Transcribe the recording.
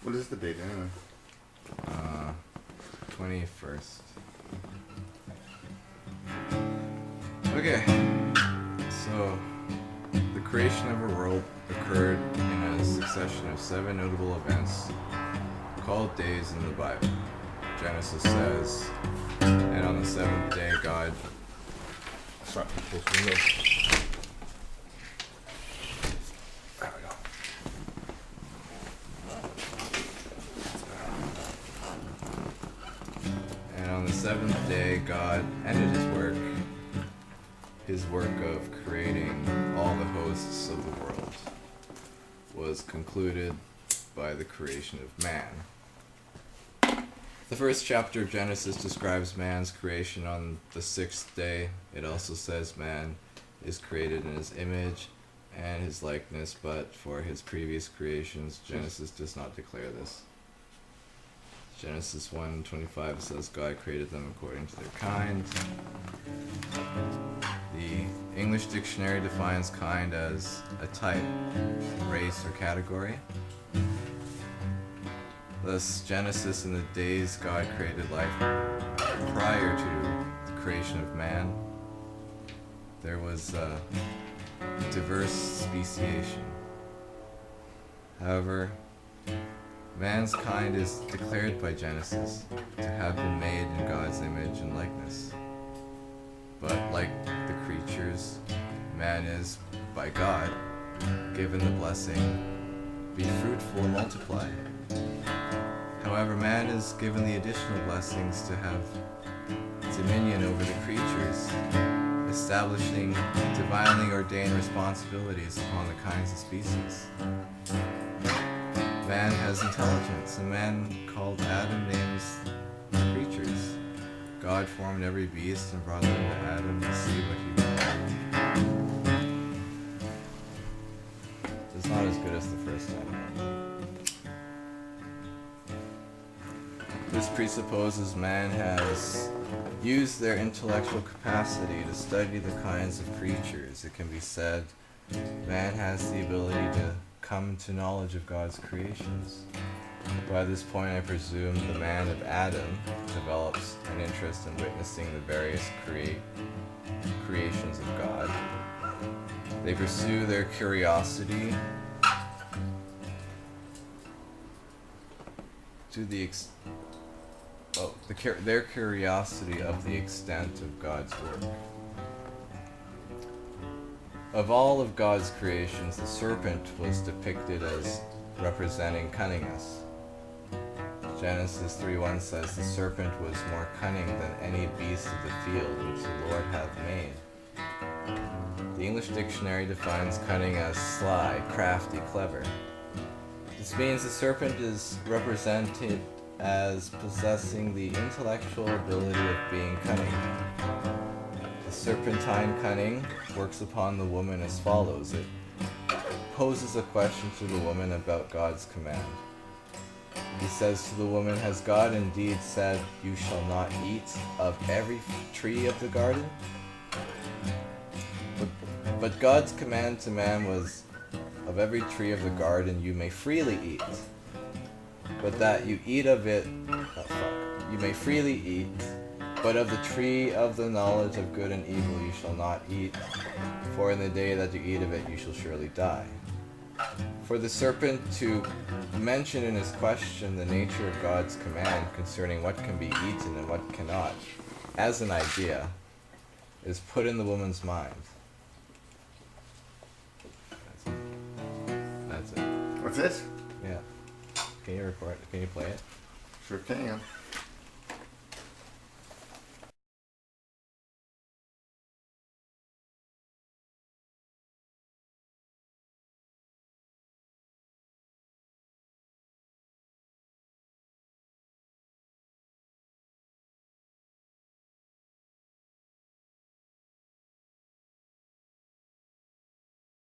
What is the date anyway? 21st. Okay, so the creation of our world occurred in a succession of 7 notable events called days in the Bible. Genesis says, and on the 7th day God... Sorry, close the window. There we go. And on the 7th day God ended his work of creating all the hosts of the world was concluded by the creation of man. The first chapter of Genesis describes man's creation on the 6th day. It also says man is created in his image and his likeness, but for his previous creations, Genesis does not declare this. Genesis 1:25 says God created them according to their kind. The English dictionary defines kind as a type, race, or category. Thus, Genesis in the days God created life prior to the creation of man, there was diverse speciation. However, man's kind is declared by Genesis to have been made in God's image and likeness. But like the creatures, man is, by God, given the blessing, be fruitful and multiply. However, man is given the additional blessings to have dominion over the creatures, establishing divinely ordained responsibilities upon the kinds of species. Man has intelligence, and man called Adam names creatures. God formed every beast and brought them to Adam to see what he would do. It's not as good as the first Adam. This presupposes man has used their intellectual capacity to study the kinds of creatures. It can be said man has the ability to come to knowledge of God's creations. By this point, I presume the man of Adam develops an interest in witnessing the various creations of God. They pursue their curiosity to the their curiosity of the extent of God's work. Of all of God's creations, the serpent was depicted as representing cunningness. Genesis 3:1 says, "The serpent was more cunning than any beast of the field which the Lord hath made." The English dictionary defines cunning as sly, crafty, clever. This means the serpent is represented as possessing the intellectual ability of being cunning. The serpentine cunning works upon the woman as follows. It poses a question to the woman about God's command. He says to the woman, "Has God indeed said, 'You shall not eat of every tree of the garden'?" But God's command to man was, "Of every tree of the garden you may freely eat, but that you eat of it, you may freely eat, but of the tree of the knowledge of good and evil you shall not eat, for in the day that you eat of it you shall surely die." For the serpent to mention in his question the nature of God's command concerning what can be eaten and what cannot, as an idea, is put in the woman's mind. That's it. That's it? Yeah. Can you record it? Can you play it? Sure can.